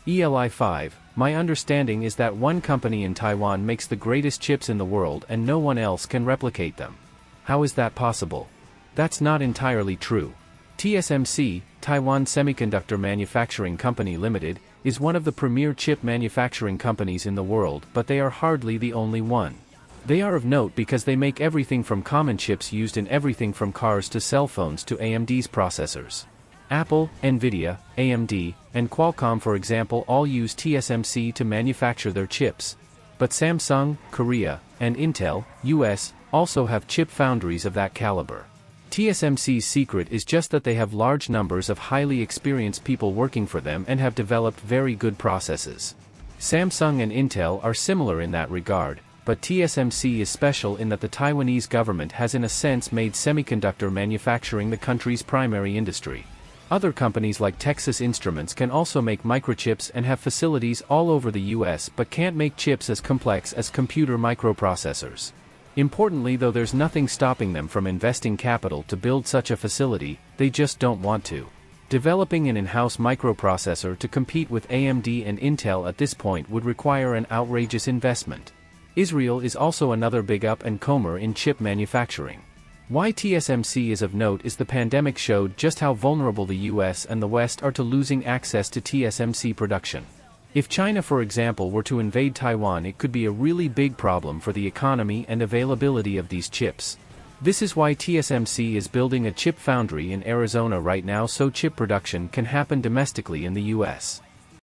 ELI5, my understanding is that one company in Taiwan makes the greatest chips in the world and no one else can replicate them. How is that possible? That's not entirely true. TSMC, Taiwan Semiconductor Manufacturing Company Limited, is one of the premier chip manufacturing companies in the world, but they are hardly the only one. They are of note because they make everything from common chips used in everything from cars to cell phones to AMD's processors. Apple, Nvidia, AMD, and Qualcomm, for example, all use TSMC to manufacture their chips. But Samsung, Korea, and Intel, US, also have chip foundries of that caliber. TSMC's secret is just that they have large numbers of highly experienced people working for them and have developed very good processes. Samsung and Intel are similar in that regard, but TSMC is special in that the Taiwanese government has in a sense made semiconductor manufacturing the country's primary industry. Other companies like Texas Instruments can also make microchips and have facilities all over the US but can't make chips as complex as computer microprocessors. Importantly, though, there's nothing stopping them from investing capital to build such a facility, they just don't want to. Developing an in-house microprocessor to compete with AMD and Intel at this point would require an outrageous investment. Israel is also another big up-and-comer in chip manufacturing. Why TSMC is of note is the pandemic showed just how vulnerable the US and the West are to losing access to TSMC production. If China, for example, were to invade Taiwan, it could be a really big problem for the economy and availability of these chips. This is why TSMC is building a chip foundry in Arizona right now so chip production can happen domestically in the US.